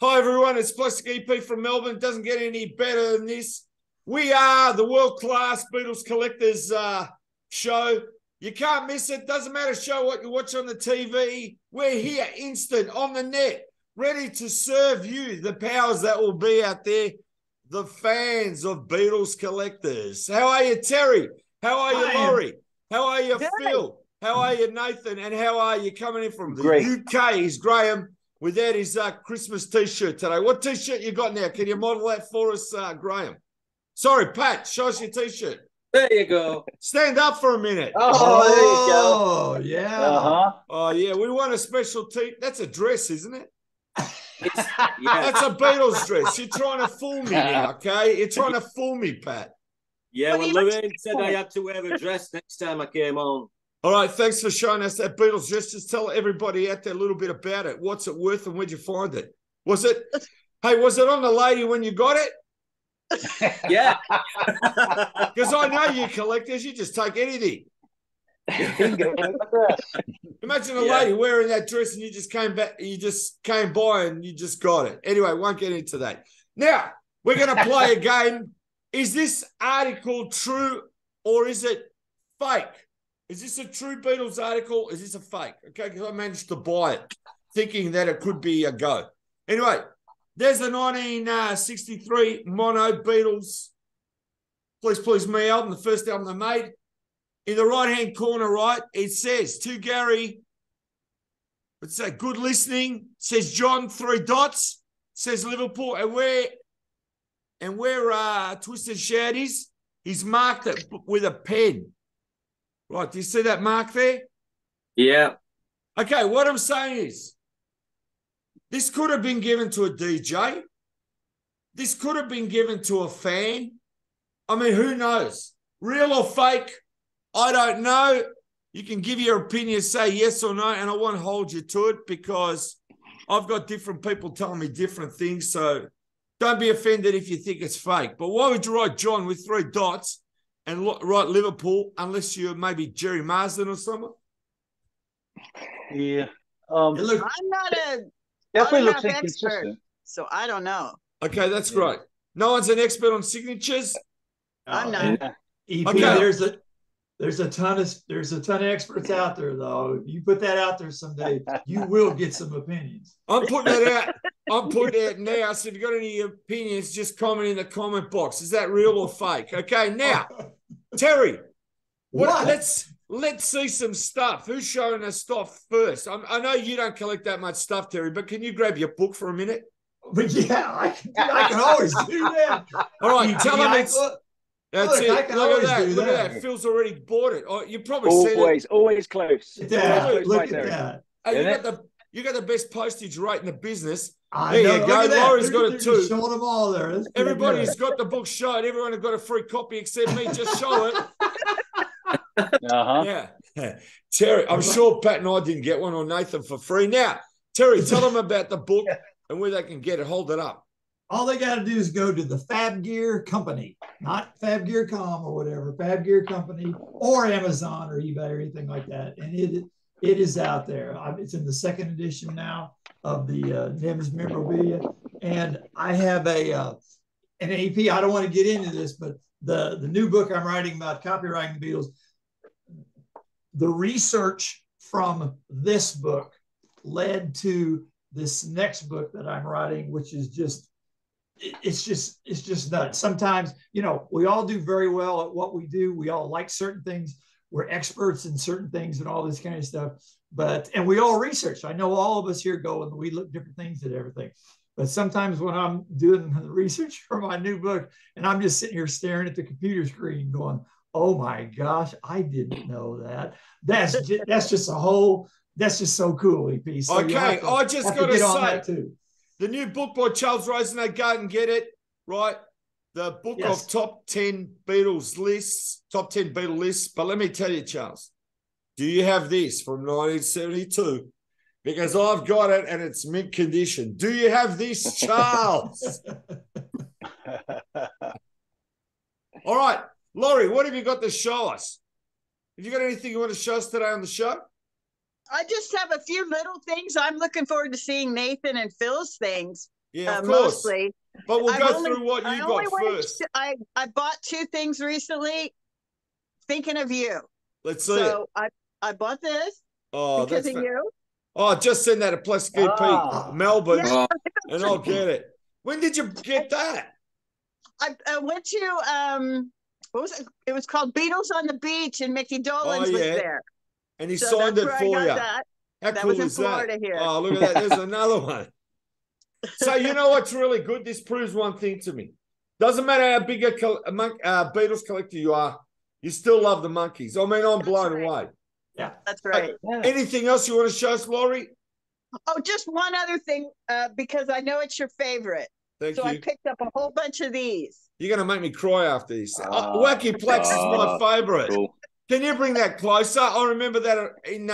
Hi, everyone. It's Plastic EP from Melbourne. Doesn't get any better than this. We are the world-class Beatles Collectors show. You can't miss it. Doesn't matter show what you watch on the TV. We're here, instant, on the net, ready to serve you, the powers that will be out there, the fans of Beatles Collectors. How are you, Terry? How are you, Laurie? How are you, Phil? How are you, Nathan? And how are you coming in from the UK? Is Graham without his Christmas T-shirt today. What T-shirt you got now? Can you model that for us, Graham? Sorry, Pat, show us your T-shirt. There you go. Stand up for a minute. Oh, there you go. Yeah. Oh, yeah, we want a special T. That's a dress, isn't it? Yeah. That's a Beatles dress. You're trying to fool me now, okay? You're trying to fool me, Pat. Yeah, well, Lorraine said I had to wear a dress next time I came on. All right, thanks for showing us that Beatles dress. Just tell everybody out there a little bit about it. What's it worth and where'd you find it? Was it on the lady when you got it? Yeah. Because I know you collectors, you just take anything. Imagine a lady wearing that dress and you just came by and you just got it. Anyway, won't get into that. Now, we're going to play a game. Is this article true or is it fake? Is this a true Beatles article? Is this a fake? Okay, because I managed to buy it thinking that it could be a go. Anyway, there's the 1963 Mono Beatles Please Please Me album, the first album they made. In the right-hand corner, right, it says to Gary, let's say good listening, says John, 3 dots, says Liverpool, and where Twisted Shout is, he's marked it with a pen. Right, do you see that mark there? Yeah. Okay, what I'm saying is, this could have been given to a DJ. This could have been given to a fan. I mean, who knows? Real or fake, I don't know. You can give your opinion, say yes or no, and I won't hold you to it because I've got different people telling me different things, so don't be offended if you think it's fake. But why would you write John with 3 dots and write Liverpool unless you're maybe Jerry Marsden or someone? Yeah. I'm not a autograph expert, so I don't know. Okay, that's great. No one's an expert on signatures? I'm not. EP, Okay. there's a ton of experts out there, though. If you put that out there someday, you will get some opinions. I'm putting it out. I'm putting it out now. So if you've got any opinions, just comment in the comment box. Is that real or fake? Okay, now, Terry, let's see some stuff. Who's showing us stuff first? I know you don't collect that much stuff, Terry, but can you grab your book for a minute? But yeah, I can always do that. All right, tell them it's... That's it. I can Look always do at that. Phil's already bought it. Oh, you probably seen it. Always close. Look at that. Hey, you got the best postage rate in the business. There you go. Laurie's got it too. Showing them all there. Everybody's got the book showed. Everyone has got a free copy except me. Just show it. Yeah. Terry, I'm sure Pat and I didn't get one or Nathan for free. Now, Terry, tell them about the book and where they can get it. Hold it up. All they got to do is go to the Fab Gear Company, not FabGear.com or whatever, Fab Gear Company or Amazon or eBay or anything like that. And it is out there. It's in the 2nd edition now of the NEMS memorabilia. And I have an AP. I don't want to get into this, but the new book I'm writing about copywriting the Beatles, the research from this book led to this next book that I'm writing, which is just, it's just nuts. Sometimes, we all do very well at what we do. We all like certain things. We're experts in certain things and all this kind of stuff. And we all research. I know all of us here go and we look different things at everything. But sometimes when I'm doing the research for my new book and I'm just sitting here staring at the computer screen going, oh my gosh, I didn't know that. That's just so cool, EP. So okay, I just got to say, too. The new book by Charles Rosenay, go and get it, right? The book of top 10 Beatles lists, top 10 Beatles lists. But let me tell you, Charles, do you have this from 1972? Because I've got it and it's mint condition. Do you have this, Charles? All right, Laurie, what have you got to show us? Have you got anything you want to show us today on the show? I just have a few little things. I'm looking forward to seeing Nathan and Phil's things. Yeah, of course. Mostly. But we'll go through what you got first. I bought 2 things recently. Thinking of you. Let's see it. So I bought this because of you. Oh, just send that to Plesky Melbourne, Yeah. and I'll get it. When did you get that? I went to what was it? It was called Beatles on the Beach, and Mickey Dolenz was there. And he signed it for you. That cool was in Florida here. Oh, look at that. There's another one. So you know what's really good? This proves one thing to me. Doesn't matter how big a Beatles collector you are, you still love the monkeys. I mean, I'm blown away. Yeah, that's right. Anything else you want to show us, Laurie? Oh, just one other thing, because I know it's your favorite. Thank you. So I picked up a whole bunch of these. You're going to make me cry after this. Wacky Plex is my favorite. Cool. Can you bring that closer? I remember that in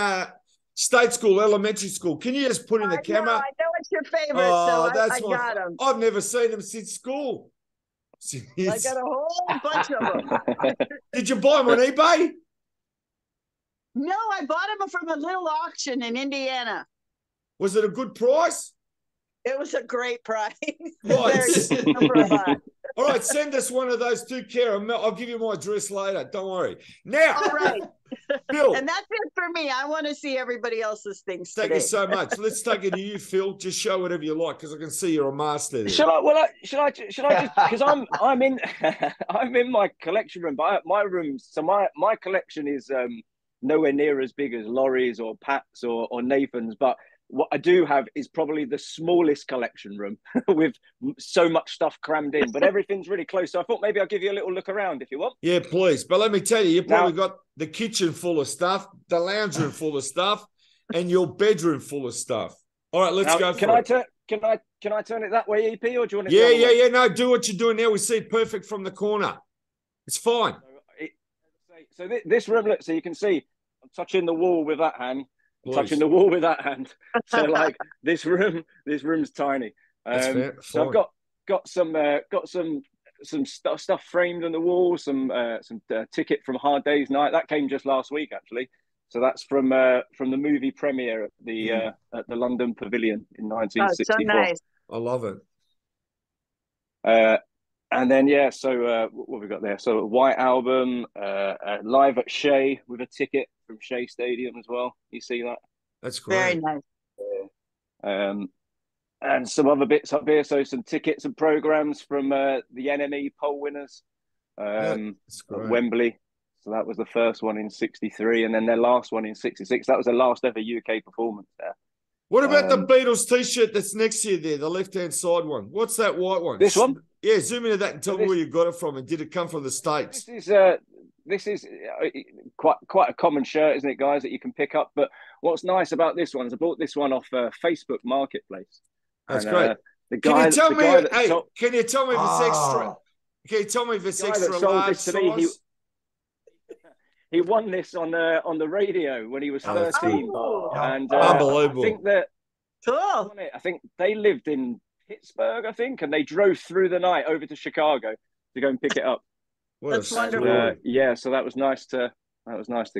state school, elementary school. Can you just put in the camera? I know it's your favorite, so I got them. I've never seen them since school. I got a whole bunch of them. Did you buy them on eBay? No, I bought them from a little auction in Indiana. Was it a good price? It was a great price. Right. All right, send us one of those 2, Kara. I'll give you my address later. Don't worry. Now, all right. Phil. And that's it for me. I want to see everybody else's things. Thank you so much. Let's take it to you, Phil. Just show whatever you like, because I can see you're a master there. Should I just because I'm in I'm in my collection room, but my room. So my collection is nowhere near as big as Laurie's or Pat's or Nathan's, but what I do have is probably the smallest collection room with so much stuff crammed in, but everything's really close. So I thought maybe I'll give you a little look around if you want. Yeah, please. But let me tell you, probably got the kitchen full of stuff, the lounge room full of stuff, and your bedroom full of stuff. All right, let's go. Can I turn it that way, EP, or do you want it? Yeah. No, do what you're doing now. We see it perfect from the corner. It's fine. So this room, look, so you can see I'm touching the wall with that hand. Touching the wall with that hand. So like this room's tiny. So I've got some stuff framed on the wall, some ticket from Hard Day's Night that came just last week actually. So that's from the movie premiere at the London Pavilion in 1964. Oh, so nice. I love it. And then so what have we got there? So White Album, live at Shea with a ticket from Shea Stadium as well. You see that? That's great. Very nice. And some other bits up here. So some tickets and programs from the NME poll winners at Wembley. So that was the first one in '63, and then their last one in '66. That was their last ever UK performance there. What about the Beatles T-shirt that's next to you there, the left-hand side one? What's that white one? This one? Yeah, zoom into that and tell me where you got it from, and did it come from the States? This is quite a common shirt, isn't it, guys, that you can pick up? But what's nice about this one is I bought this one off Facebook Marketplace. That's great. Can you tell me if it's extra? Can you tell me if it's extra large size? He won this on the radio when he was 13. And unbelievable. I think that cool. I think they lived in Pittsburgh, and they drove through the night over to Chicago to go and pick it up. That's wonderful. So that was nice to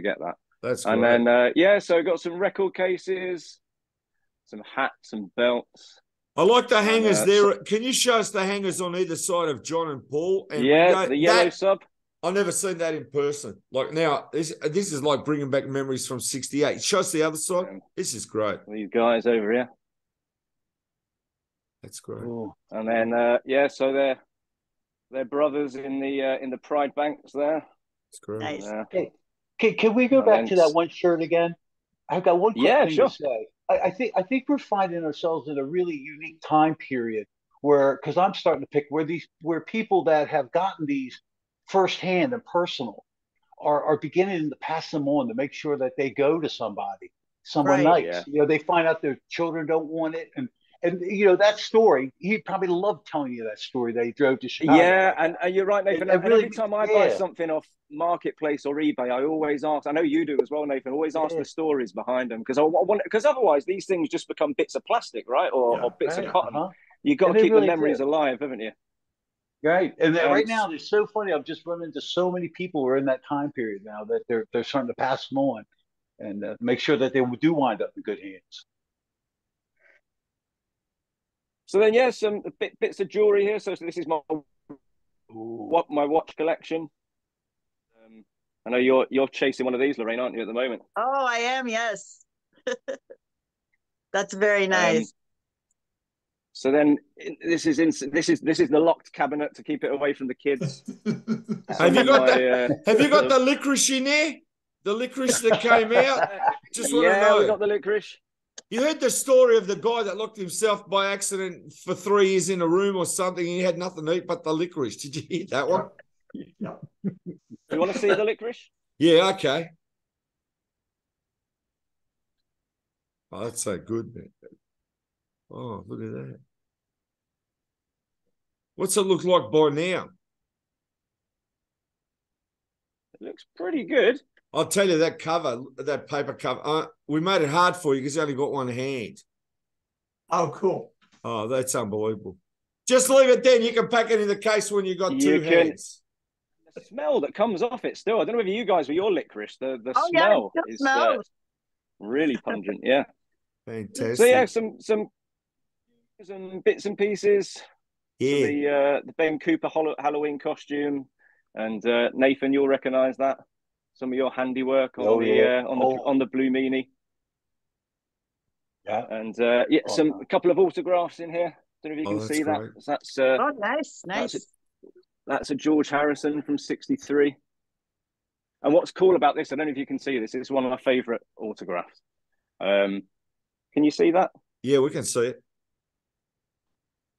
get that. That's great. And then so got some record cases, some hats and belts. I like the hangers there. Can you show us the hangers on either side of John and Paul? And the yellow sub. I've never seen that in person. Like now, this is like bringing back memories from '68. Show us the other side. This is great. These guys over here. That's great. Ooh. And then so they're brothers in the Pride Banks there. That's great. Nice. Can we go back to that one shirt again? I've got one quick thing sure. to say. I think we're finding ourselves in a really unique time period because I'm starting to pick where people that have gotten these firsthand and personal are beginning to pass them on to make sure that they go to someone nice. Yeah. They find out their children don't want it, and that story. He probably loved telling you that story that he drove to Chicago. Yeah, and you're right, Nathan. And every time I buy something off Marketplace or eBay, I always ask. I know you do as well, Nathan. Always ask the stories behind them because otherwise these things just become bits of plastic, right? Or bits of cotton. You've got to keep the memories alive, haven't you? Right, and right now it's so funny. I've just run into so many people who are in that time period now that they're starting to pass them on and make sure that they do wind up in good hands. So then, yeah, some bits of jewelry here. So this is my watch collection. I know you're chasing one of these, Lorraine, aren't you, at the moment? Oh, I am. Yes. That's very nice. So then this is the locked cabinet to keep it away from the kids. Have you got the licorice in there? The licorice that came out? Just want to know. We got the licorice. You heard the story of the guy that locked himself by accident for 3 years in a room or something, and he had nothing to eat but the licorice. Did you hear that one? Yeah. You want to see the licorice? Yeah, okay. Oh, that's so good, man. Oh, look at that. What's it look like by now? It looks pretty good. I'll tell you that cover, that paper cover. We made it hard for you because you only got one hand. Oh, cool. Oh, that's unbelievable. Just leave it then. You can pack it in the case when you got two hands. The smell that comes off it still. I don't know if you guys with your licorice, the smell is really pungent. Yeah. Fantastic. So yeah, some bits and pieces. Yeah. So the Ben Cooper Halloween costume, and Nathan, you'll recognise that. Some of your handiwork on the Blue Meanie. Yeah. And a couple of autographs in here. Don't know if you can see great. that. That's nice. That's a George Harrison from '63. And what's cool about this, I don't know if you can see this. It's one of my favourite autographs. Can you see that? Yeah, we can see it.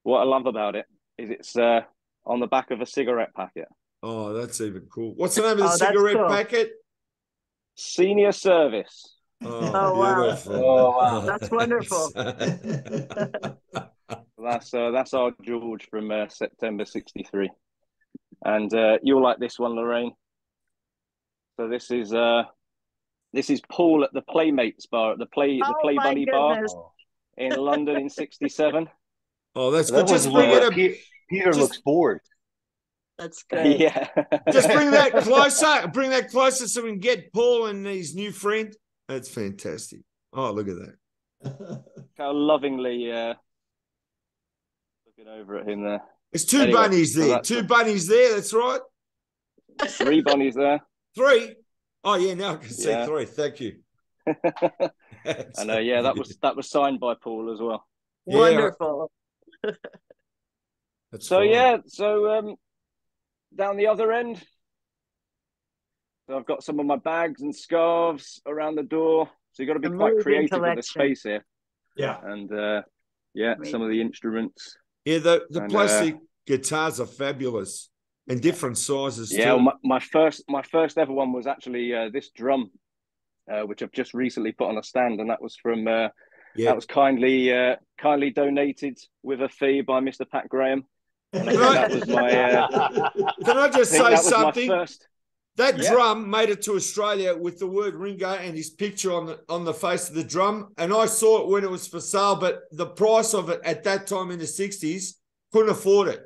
What I love about it is it's on the back of a cigarette packet. Oh, that's even cool. What's the name of the cigarette packet? Senior Service. Oh, beautiful. Wow. Oh, wow. That's wonderful. That's our George from September '63. And you'll like this one, Lorraine. So this is Paul at the Playmates bar, at the Play Bunny bar in London in '67. Oh, that's good. Just bring it up. Peter looks bored. That's good. Yeah. Just bring that closer. Bring that closer so we can get Paul and his new friend. That's fantastic. Oh, look at that. How lovingly looking over at him there. There's two bunnies there. Two bunnies there. That's right. 3 bunnies there. 3. Oh yeah, now I can see 3. Thank you. And that was signed by Paul as well. Wonderful. So down the other end, so I've got some of my bags and scarves around the door. So you've got to be quite creative with the space here. Yeah. And some of the instruments. Yeah, the plastic guitars are fabulous and different sizes. Yeah, too. my first ever one was actually this drum, which I've just recently put on a stand, and that was from that was kindly donated with a fee by Mr. Pat Graham. And that was my. Can I just say something? That Yeah. drum made it to Australia with the word Ringo and his picture on the face of the drum. And I saw it when it was for sale, but the price of it at that time in the 60s, couldn't afford it.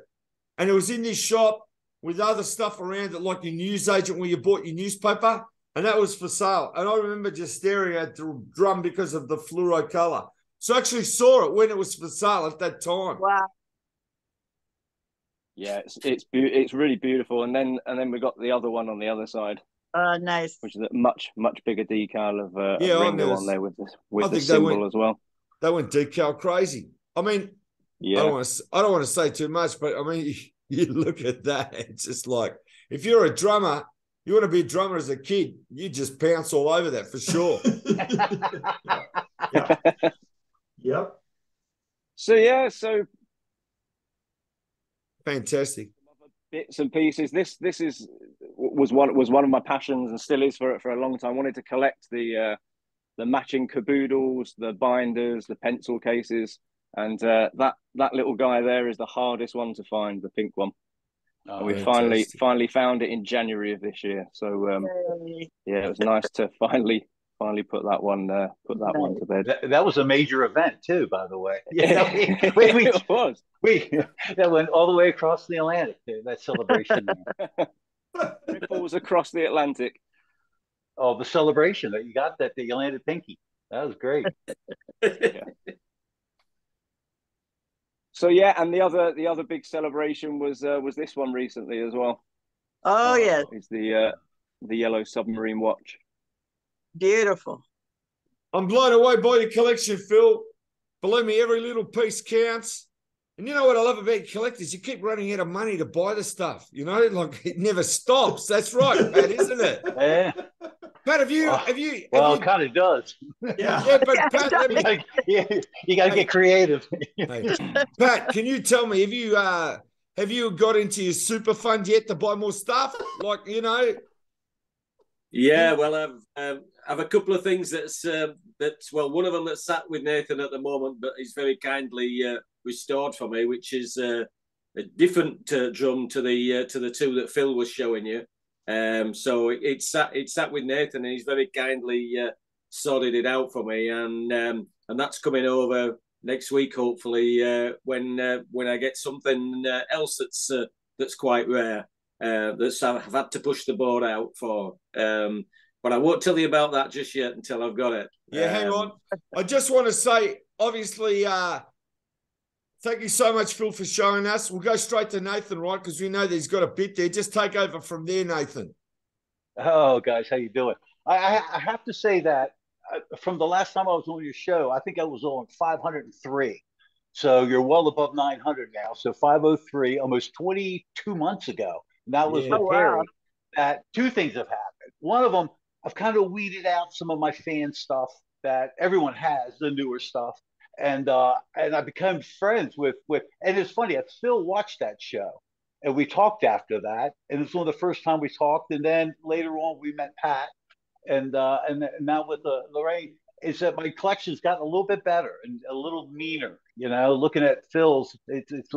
And it was in this shop with other stuff around it, like your newsagent where you bought your newspaper, and that was for sale. And I remember just staring at the drum because of the fluoro color. So I actually saw it when it was for sale at that time. Wow. Yeah, it's really beautiful, and then we got the other one on the other side. Nice. Which is a much bigger decal of Ringo on there with the symbol as well. They went decal crazy. I mean, I don't want to say too much, but I mean, you look at that. It's just like if you're a drummer, you want to be a drummer as a kid, you just pounce all over that for sure. Yep. So fantastic. Bits and pieces. This was one of my passions and still is for a long time. I wanted to collect the matching caboodles, the binders, the pencil cases, and that little guy there is the hardest one to find, the pink one. And we finally found it in January of this year. So it was nice to finally put that one to bed. That was a major event too, by the way. Yeah, it was. That went all the way across the Atlantic. That celebration. Ripples across the Atlantic. Oh, the celebration that you got that you landed pinky. That was great. Yeah. So yeah, and the other big celebration was this one recently as well. Oh yeah, it's the yellow submarine watch. Beautiful. I'm blown away by your collection, Phil. Believe me, every little piece counts. And you know what I love about collectors? You keep running out of money to buy the stuff. You know, like it never stops. That's right, Pat, isn't it? Yeah. Pat, have you? It kind of does. Yeah, but Pat, you got to get creative. Hey, Pat, can you tell me, have you got into your super fund yet to buy more stuff? Like, you know. Yeah, well, I've a couple of things that's well, one of them that's sat with Nathan at the moment, but he's very kindly restored for me, which is a different drum to the two that Phil was showing you. So it's sat with Nathan, and he's very kindly sorted it out for me, and that's coming over next week, hopefully, when I get something else that's quite rare. That I've had to push the board out for. But I won't tell you about that just yet until I've got it. Yeah, hang on. I just want to say, obviously, thank you so much, Phil, for showing us. We'll go straight to Nathan, right? Because we know that he's got a bit there. Just take over from there, Nathan. Oh, guys, how you doing? I have to say that from the last time I was on your show, I think I was on 503. So you're well above 900 now. So 503, almost 22 months ago. And that was with Harry. Wow. That two things have happened. One of them, I've kind of weeded out some of my fan stuff that everyone has, the newer stuff, and I become friends with. And it's funny, I still watch that show, and we talked after that, and it's one of the first time we talked, and then later on we met Pat, and now with Lorraine. Is that my collection's gotten a little bit better and a little meaner. You know, looking at Phil's,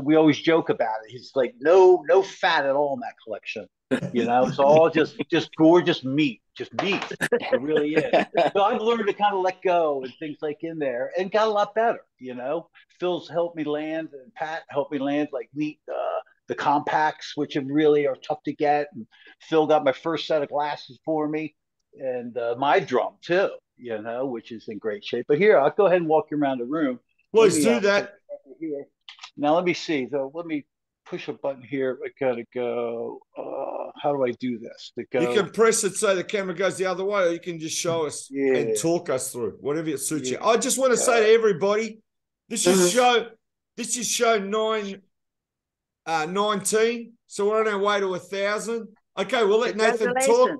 we always joke about it. He's like, no fat at all in that collection. You know, it's all just gorgeous meat, just meat. It really is. So I've learned to kind of let go and things like in there, and got a lot better. You know, Phil's helped me land, and Pat helped me land like neat the compacts, which really are tough to get. And Phil got my first set of glasses for me, and my drum too. You know, which is in great shape. But here, I'll go ahead and walk you around the room. Please do that. Here. Now, let me see. So let me push a button here. I gotta go. How do I do this? You can press it so the camera goes the other way, or you can just show us and talk us through whatever it suits you. I just want to say to everybody, this is show 19. So we're on our way to 1,000. Okay, we'll let Nathan talk.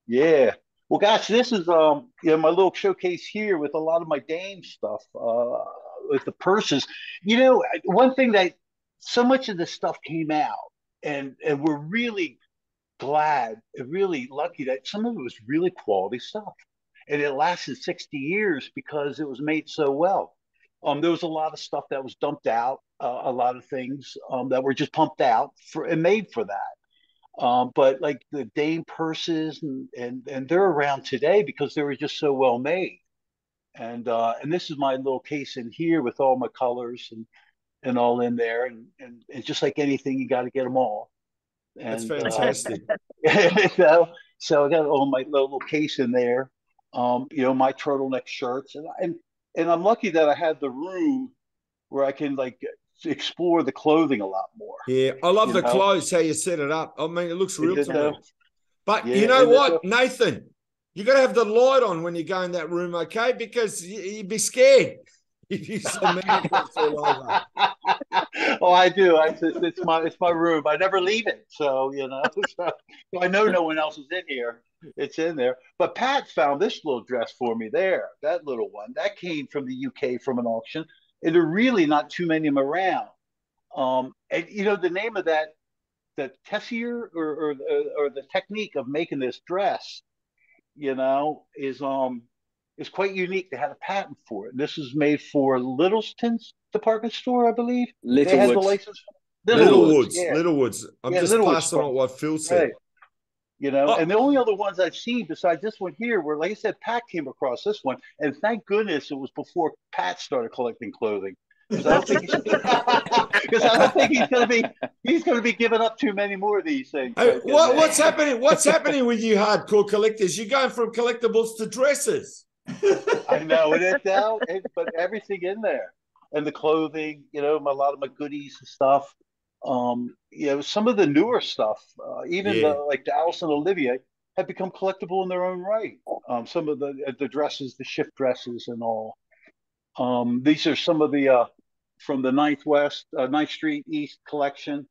Yeah. Well, gosh, this is my little showcase here with a lot of my Dame stuff, with the purses. You know, one thing that so much of this stuff came out, and we're really glad and really lucky that some of it was really quality stuff, and it lasted 60 years because it was made so well. There was a lot of stuff that was dumped out, a lot of things that were just pumped out and made for that. But like the Dame purses and they're around today because they were just so well made. And this is my little case in here with all my colors and all in there. And just like anything, you got to get them all. And, that's fantastic. So I got all my little case in there. My turtleneck shirts and I'm lucky that I had the room where I can like explore the clothing a lot more. Yeah, I love the clothes, how you set it up. I mean, it looks real to me. But you know what, Nathan? You got to have the light on when you go in that room, okay? Because you'd be scared if you saw mannequins all over. Oh, I do. It's my room. I never leave it. So, so I know no one else is in here. It's in there. But Pat found this little dress for me there, that little one. That came from the UK from an auction. And there are really not too many of them around. And the name of that, the tessier or the technique of making this dress, is quite unique. They had a patent for it. This is made for Littleston's department store, I believe. They had the license. Littlewoods. I'm just passing on what Phil said. Right. And the only other ones I've seen besides this one here were, like I said, Pat came across this one, and thank goodness it was before Pat started collecting clothing. Because I don't think he's going to be giving up too many more of these things. Hey, what's happening? What's happening with you hardcore collectors? You're going from collectibles to dresses. I know it is now, but everything in there. and the clothing, a lot of my goodies and stuff. Some of the newer stuff, even like the Alice and Olivia, have become collectible in their own right. Some of the dresses, the shift dresses, and all. These are some of the from the Ninth Street East collection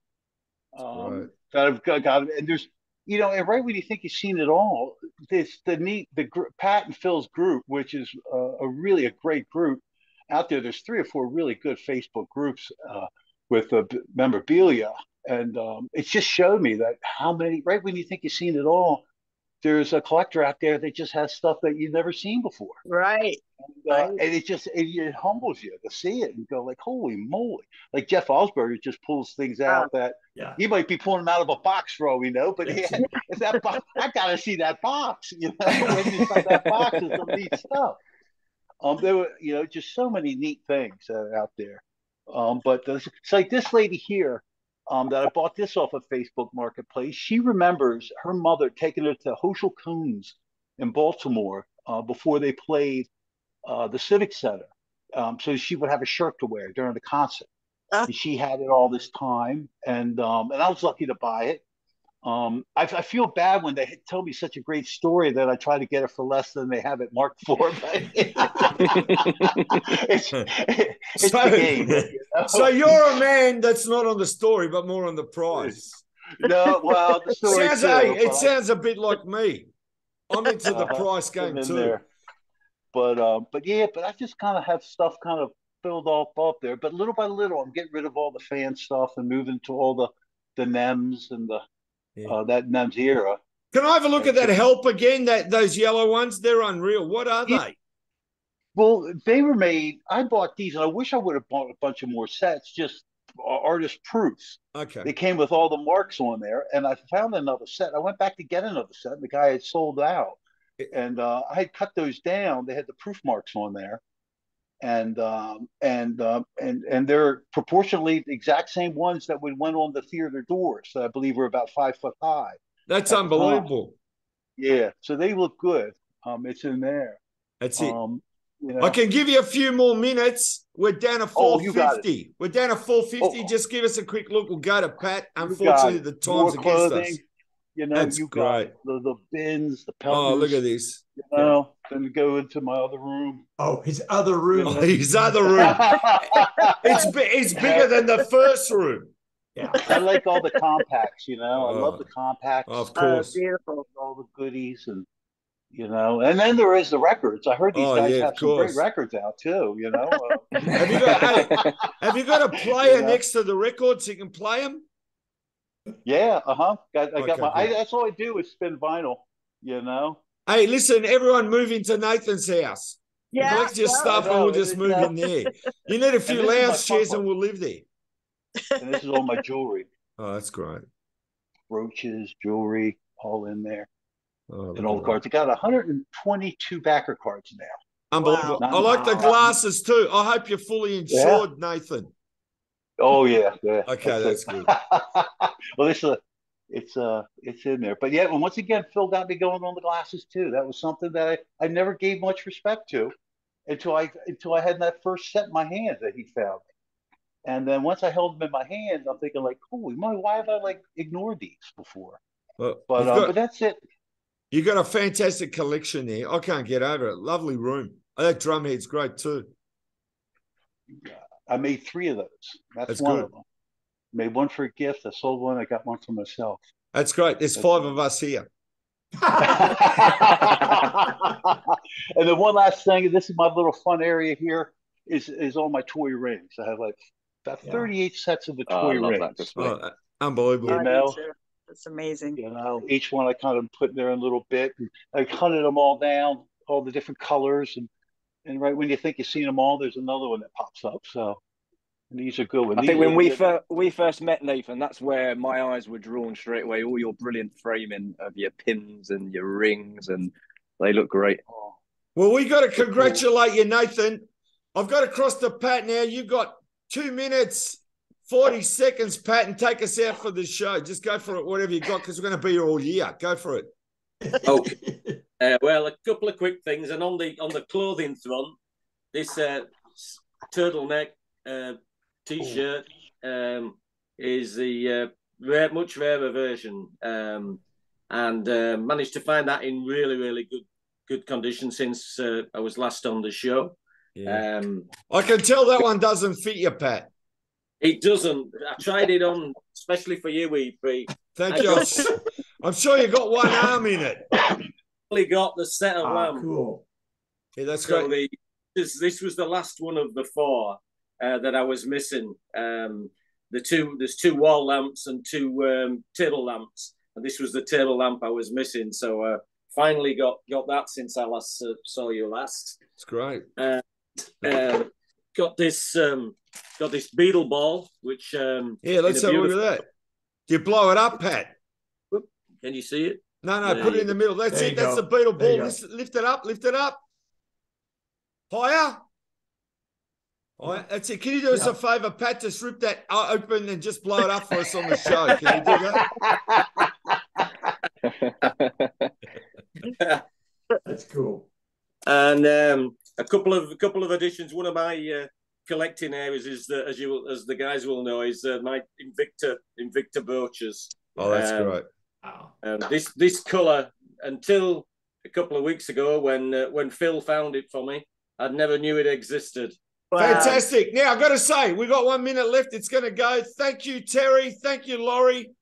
that I've got. And there's, and right when you think you've seen it all, it's Pat and Phil's group, which is a great group out there. There's 3 or 4 really good Facebook groups with the memorabilia, and it just showed me that how many. Right when you think you've seen it all, there's a collector out there that just has stuff that you've never seen before. Right. And it humbles you to see it and go like, holy moly. Like Jeff Osberger just pulls things out that he might be pulling them out of a box for all we know, but if that box, I gotta see that box, what's inside that box is some neat stuff. There were, just so many neat things out there. But it's like this lady here, that I bought this off of Facebook Marketplace. She remembers her mother taking her to Hochul Coons in Baltimore before they played the Civic Center. So she would have a shirt to wear during the concert. And she had it all this time, and I was lucky to buy it. I feel bad when they tell me such a great story that I try to get it for less than they have it marked for. But it's the game. So you're a man that's not on the story, but more on the price. No, well, the story sounds a bit like me. I'm into the price game too. There. But I just kind of have stuff kind of filled up there. But little by little, I'm getting rid of all the fan stuff and moving to all the NEMs and that NEMs era. Can I have a look at that Help again? Those yellow ones, they're unreal. What are they? Well, they were made. I bought these, and I wish I would have bought a bunch of more sets, just artist proofs. Okay. They came with all the marks on there, and I found another set. I went back to get another set, and the guy had sold out. And I had cut those down. They had the proof marks on there, and they're proportionally the exact same ones that went on the theater doors that I believe were about 5 foot high. That's unbelievable. Yeah, so they look good. It's in there. That's it. I can give you a few more minutes. We're down to 450. We're down to 450. Just give us a quick look. We'll go to Pat. Unfortunately, the time's against us. That's great. Got the bins, the pelters. Oh, look at this. Then we go into my other room. Oh, his other room. His other room. It's bigger than the first room. Yeah. I like all the compacts, I love the compacts. Of course. Beautiful. All the goodies and then there is the records. I heard these guys have some great records out too, Have you got a player next to the record so you can play them? Yeah, I got my. That's all I do is spin vinyl. Hey, listen, everyone, move into Nathan's house. Yeah, collect your stuff, and we'll just move in there. You need a few lounge chairs, and we'll live there. And this is all my jewelry. Oh, that's great. Brooches, jewelry, all in there, and all the that. cards. I got 122 backer cards now. Unbelievable. Wow. I like the glasses too. I hope you're fully insured, Nathan. Oh yeah. Okay, that's good. Well, it's in there. But yeah, and once again, Phil got me going on the glasses too. That was something that I never gave much respect to until I had that first set in my hands that he found. And then once I held them in my hands, I'm thinking like, holy moly, why have I ignored these before? But that's it. You got a fantastic collection there. I can't get over it. Lovely room. That drum head's great too. Yeah. I made 3 of those. That's one good. of them. Made one for a gift. I sold one. I got one for myself. That's great. There's 5 of us here. And then one last thing, and this is my little fun area here, is all my toy rings. I have about 38 sets of the toy rings. Unbelievable. That's amazing. Each one I kind of put in there a little bit. And I hunted them all down, all the different colors, and right when you think you've seen them all, there's another one that pops up. So these are good ones. I think when we first met, Nathan, that's where my eyes were drawn straight away. All your brilliant framing of your pins and your rings, and they look great. Well, we got to congratulate you, Nathan. I've got to cross the Pat now. You've got 2 minutes, 40 seconds, Pat, and take us out for the show. Just go for it, whatever you got, because we're going to be here all year. Go for it. Okay. Well, a couple of quick things, and on the clothing front, this turtleneck T-shirt is the much rarer version, and managed to find that in really, really good condition since I was last on the show. Yeah. I can tell that one doesn't fit you, Pat. It doesn't. I tried it on, especially for you, EP. Thank you. I'm sure you got one arm in it. Only got the set of lamp. Cool. Yeah, that's so great. This was the last one of the 4 that I was missing. There's 2 wall lamps and 2 table lamps, and this was the table lamp I was missing. So finally got that since I last saw you last. It's great. Got this beetle ball, which let's have a look at that. Do you blow it up, Pat? Can you see it? No, put it in the middle. That's it. That's the beetle ball. Lift it up. Higher. That's it. Can you do us a favor, Pat? Just rip that open and just blow it up for us on the show. Can you do that? That's cool. And a couple of additions. One of my collecting areas is as the guys will know is my Invicta brooches. Oh, that's great. This colour, until a couple of weeks ago when Phil found it for me, I never knew it existed. Fantastic. Now, I've got to say, we've got 1 minute left. It's going to go. Thank you, Terry. Thank you, Laurie.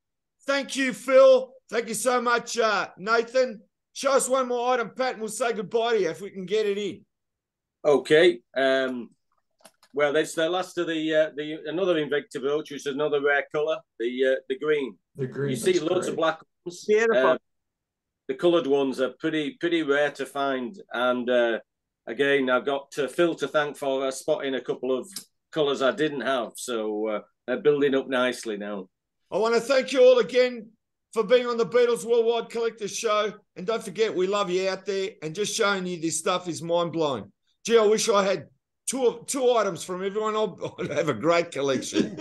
Thank you, Phil. Thank you so much, Nathan. Show us one more item, Pat, and we'll say goodbye to you if we can get it in. Okay. Well, that's the last of the another Invicta brooch, which is another rare colour, the green. The green. You see loads of black ones. Beautiful. The coloured ones are pretty rare to find, and again, I've got Phil to thank for spotting a couple of colours I didn't have, so they're building up nicely now. I want to thank you all again for being on the Beatles Worldwide Collectors Show, and don't forget, we love you out there, and just showing you this stuff is mind-blowing. Gee, I wish I had two items from everyone. I'd have a great collection.